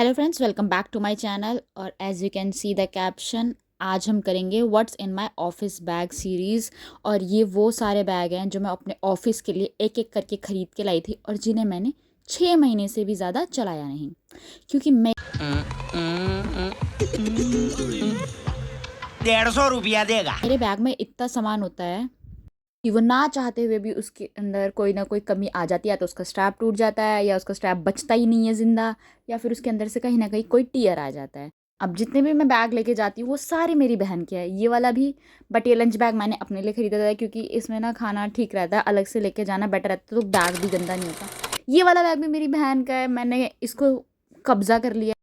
Hello friends, welcome back to my channel. और as you can see the caption, आज हम करेंगे what's in my office bag series. और ये वो सारे बैग हैं जो मैं अपने ऑफिस के लिए एक एक करके ख़रीद के लाई थी और जिन्हें मैंने 6 महीने से भी ज़्यादा चलाया नहीं, क्योंकि मैं 150 रुपया देगा। मेरे बैग में इतना सामान होता है कि वो ना चाहते हुए भी उसके अंदर कोई ना कोई कमी आ जाती है। तो उसका स्ट्रैप टूट जाता है या उसका स्ट्रैप बचता ही नहीं है ज़िंदा, या फिर उसके अंदर से कहीं ना कहीं कोई टीयर आ जाता है। अब जितने भी मैं बैग लेके जाती हूँ वो सारे मेरी बहन के हैं, ये वाला भी। बट ये लंच बैग मैंने अपने लिए ख़रीदा था क्योंकि इसमें ना खाना ठीक रहता है, अलग से लेके जाना बेटर रहता है, तो बैग भी गंदा नहीं होता। ये वाला बैग भी मेरी बहन का है, मैंने इसको कब्जा कर लिया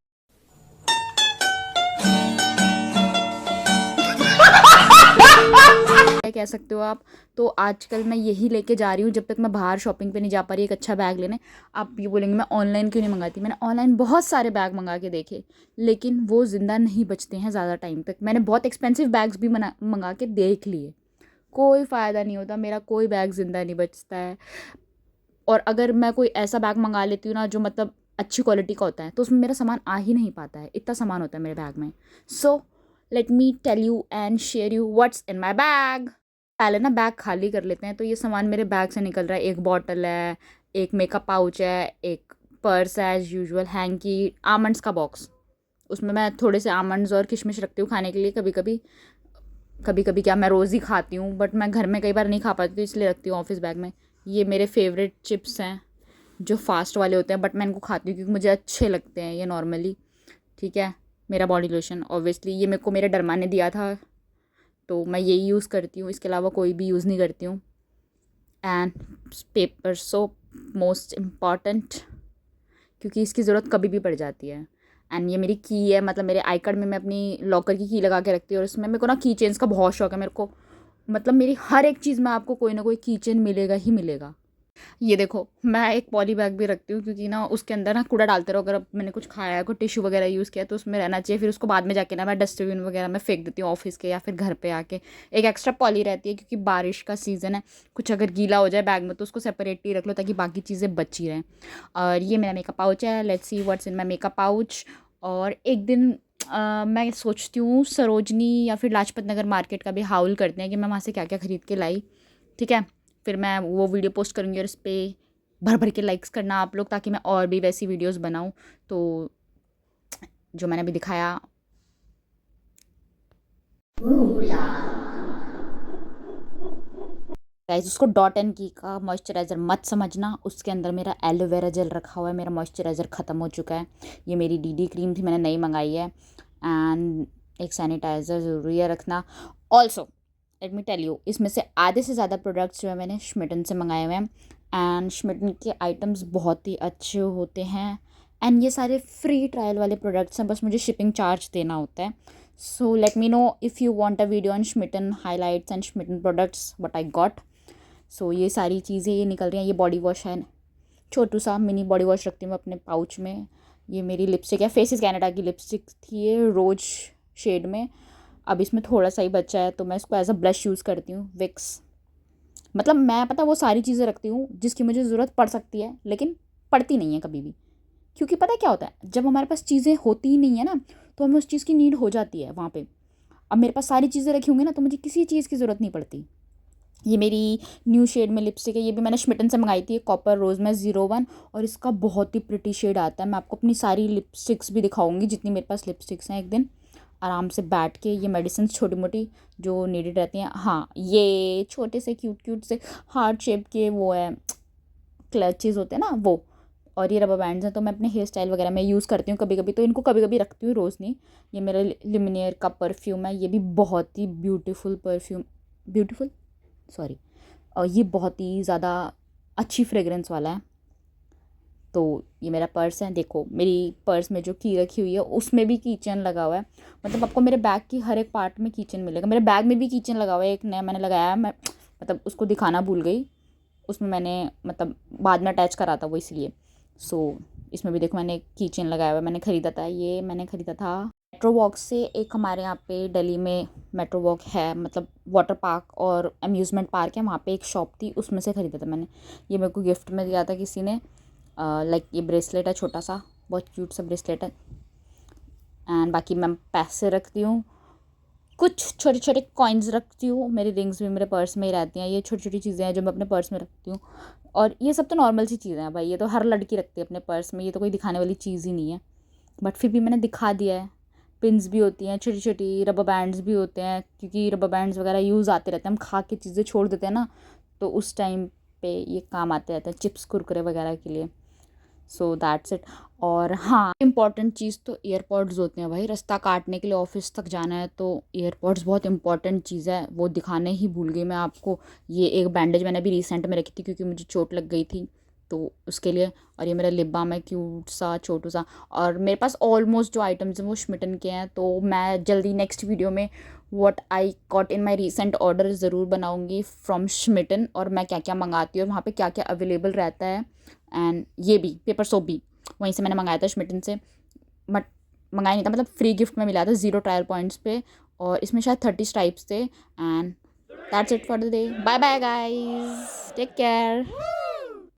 कह सकते हो आप। तो आजकल मैं यही लेके जा रही हूँ जब तक मैं बाहर शॉपिंग पे नहीं जा पा रही एक अच्छा बैग लेने। आप ये बोलेंगे मैं ऑनलाइन क्यों नहीं मंगाती। मैंने ऑनलाइन बहुत सारे बैग मंगा के देखे, लेकिन वो ज़िंदा नहीं बचते हैं ज़्यादा टाइम तक। मैंने बहुत एक्सपेंसिव बैग्स भी मंगा के देख लिए, कोई फ़ायदा नहीं होता, मेरा कोई बैग ज़िंदा नहीं बचता है। और अगर मैं कोई ऐसा बैग मंगा लेती हूँ ना जो मतलब अच्छी क्वालिटी का होता है, तो उसमें मेरा सामान आ ही नहीं पाता है, इतना सामान होता है मेरे बैग में। So let me tell you and share you what's in my bag. पहले ना बैग खाली कर लेते हैं। तो ये सामान मेरे बैग से निकल रहा है। एक बॉटल है, एक मेकअप पाउच है, एक पर्स है एज यूजुअल, हैंकी, आमंड्स का बॉक्स। उसमें मैं थोड़े से आमंड्स और किशमिश रखती हूँ खाने के लिए। कभी कभी कभी कभी क्या, मैं रोज़ ही खाती हूँ, बट मैं घर में कई बार नहीं खा पाती तो इसलिए रखती हूँ ऑफिस बैग में। ये मेरे फेवरेट चिप्स हैं जो फास्ट वाले होते हैं, बट मैं इनको खाती हूँ क्योंकि मुझे अच्छे लगते हैं ये नॉर्मली। ठीक है, मेरा बॉडी लोशन ऑब्वियसली ये मेरे को मेरे डरमा ने दिया था, तो मैं यही यूज़ करती हूँ, इसके अलावा कोई भी यूज़ नहीं करती हूँ। And paper soap most important, क्योंकि इसकी ज़रूरत कभी भी पड़ जाती है। एंड ये मेरी की है, मतलब मेरे आई कार्ड में मैं अपनी लॉकर की लगा के रखती हूँ। और इसमें मेरे को ना की चेन्स का बहुत शौक है मेरे को, मतलब मेरी हर एक चीज़ में आपको कोई ना कोई की चेन मिलेगा ही मिलेगा। ये देखो, मैं एक पॉली बैग भी रखती हूँ क्योंकि ना उसके अंदर ना कूड़ा डालते रहो। अगर अब मैंने कुछ खाया है, कोई टिश्यू वगैरह यूज़ किया, तो उसमें रहना चाहिए। फिर उसको बाद में जाके ना मैं डस्टबिन वगैरह में फेंक देती हूँ ऑफिस के, या फिर घर पे आके। एक एक्स्ट्रा पॉली रहती है क्योंकि बारिश का सीज़न है, कुछ अगर गीला हो जाए बैग में तो उसको सेपरेटली रख लो ताकि बाकी चीज़ें बची रहें। और ये मेरा मेकअप पाउच है, let's see what's in my makeup pouch. और एक दिन मैं सोचती हूँ सरोजनी या फिर लाजपत नगर मार्केट का भी हाउल करते हैं कि मैं वहाँ से क्या क्या ख़रीद के लाई। ठीक है, फिर मैं वो वीडियो पोस्ट करूँगी और इस पर भर भर के लाइक्स करना आप लोग, ताकि मैं और भी वैसी वीडियोस बनाऊँ। तो जो मैंने अभी दिखाया, गाइस, उसको डॉट एंड की का मॉइस्चराइज़र मत समझना। उसके अंदर मेरा एलोवेरा जेल रखा हुआ है, मेरा मॉइस्चराइज़र ख़त्म हो चुका है। ये मेरी डीडी क्रीम थी, मैंने नई मंगाई है। एंड एक सैनिटाइज़र ज़रूरी है रखना। Also let me tell you, इसमें से आधे से ज़्यादा प्रोडक्ट्स जो है मैंने श्मिटन से मंगाए हुए हैं। एंड श्मिटन के आइटम्स बहुत ही अच्छे होते हैं। एंड ये सारे फ्री ट्रायल वाले प्रोडक्ट्स हैं, बस मुझे शिपिंग चार्ज देना होता है। So let me know if you want a video on Schmitten highlights and Schmitten products what I got. So ये सारी चीज़ें ये निकल रही हैं। ये बॉडी वॉश है, छोटू सा मिनी बॉडी वॉश रखती हूँ मैं अपने पाउच में। ये मेरी लिपस्टिक है, फेसिस कैनेडा की लिपस्टिक थी ये, रोज शेड में। अब इसमें थोड़ा सा ही बचा है तो मैं इसको एज अ ब्लश यूज़ करती हूँ, विक्स। मतलब मैं पता वो सारी चीज़ें रखती हूँ जिसकी मुझे ज़रूरत पड़ सकती है, लेकिन पड़ती नहीं है कभी भी। क्योंकि पता है क्या होता है, जब हमारे पास चीज़ें होती ही नहीं है ना, तो हमें उस चीज़ की नीड हो जाती है वहाँ पे। अब मेरे पास सारी चीज़ें रखी होंगी ना, तो मुझे किसी चीज़ की ज़रूरत नहीं पड़ती। ये मेरी न्यू शेड में लिपस्टिक है, ये भी मैंने श्मिटन से मंगाई थी, कॉपर रोज़ में 01। और इसका बहुत ही प्रिटी शेड आता है। मैं आपको अपनी सारी लिपस्टिक्स भी दिखाऊंगी जितनी मेरे पास लिपस्टिक्स हैं, एक दिन आराम से बैठ के। ये मेडिसिन छोटी मोटी जो नीडेड रहती हैं। हाँ, ये छोटे से क्यूट क्यूट से हार्ट शेप के वो है, क्लचेस होते हैं ना वो। और ये रबर बैंड्स हैं, तो मैं अपने हेयर स्टाइल वगैरह में यूज़ करती हूँ कभी कभी, तो इनको कभी कभी रखती हूँ, रोज़ नहीं। ये मेरा लिमिनियर का परफ्यूम है, ये भी बहुत ही ब्यूटीफुल परफ्यूम, ब्यूटीफुल सॉरी, और ये बहुत ही ज़्यादा अच्छी फ्रेगरेंस वाला है। तो ये मेरा पर्स है, देखो मेरी पर्स में जो की रखी हुई है उसमें भी कीचेन लगा हुआ है। मतलब आपको मेरे बैग की हर एक पार्ट में कीचेन मिलेगा। मेरे बैग में भी कीचेन लगा हुआ है, एक नया मैंने लगाया है, मैं मतलब उसको दिखाना भूल गई। उसमें मैंने मतलब बाद में अटैच करा था वो, इसलिए। सो इसमें भी देखो मैंने कीचेन लगाया हुआ है, मैंने ख़रीदा था, ये मैंने ख़रीदा था मेट्रो वॉक से। एक हमारे यहाँ पे दिल्ली में मेट्रो वॉक है, मतलब वाटर पार्क और अम्यूज़मेंट पार्क है, वहाँ पे एक शॉप थी, उसमें से ख़रीदा था मैंने। ये मेरे को गिफ्ट में दिया था किसी ने। लाइक ये ब्रेसलेट है छोटा सा, बहुत क्यूट सा ब्रेसलेट है। एंड बाकी मैं पैसे रखती हूँ, कुछ छोटे छोटे कॉइन्स रखती हूँ, मेरी रिंग्स भी मेरे पर्स में ही रहती हैं। ये छोटी छोटी चीज़ें हैं जो मैं अपने पर्स में रखती हूँ, और ये सब तो नॉर्मल सी चीज़ें हैं भाई, ये तो हर लड़की रखती है अपने पर्स में, ये तो कोई दिखाने वाली चीज़ ही नहीं है। बट फिर भी मैंने दिखा दिया है। पिन्स भी होती हैं छोटी छोटी, रबर बैंड्स भी होते हैं, क्योंकि रबर बैंड्स वगैरह यूज़ आते रहते हैं, हम खा के चीज़ें छोड़ देते हैं ना, तो उस टाइम पे ये काम आते रहते हैं, चिप्स कुरकुरे वगैरह के लिए। So that's it. और हाँ, इम्पॉर्टेंट चीज़ तो ईयरपॉड्स होते हैं भाई, रास्ता काटने के लिए ऑफिस तक जाना है तो ईयरपॉड्स बहुत इंपॉर्टेंट चीज़ है, वो दिखाने ही भूल गई मैं आपको। ये एक बैंडेज मैंने अभी रिसेंट में रखी थी क्योंकि मुझे चोट लग गई थी, तो उसके लिए। और ये मेरा लिप बाम है, क्यूट सा छोटू सा। और मेरे पास ऑलमोस्ट जो आइटम्स हैं वो श्मिटन के हैं, तो मैं जल्दी नेक्स्ट वीडियो में what I got in my recent order ज़रूर बनाऊँगी फ्रॉम श्मिटन, और मैं क्या क्या मंगाती हूँ और वहाँ पे क्या क्या अवेलेबल रहता है। एंड ये भी पेपर सोप भी वहीं से मैंने मंगाया था, श्मिटन से। बट मंगाया नहीं था, मतलब फ्री गिफ्ट में मिला था 0 ट्रायल पॉइंट्स पे, और इसमें शायद 30 स्ट्राइप्स थे। And that's it for the day. Bye bye guys, take care.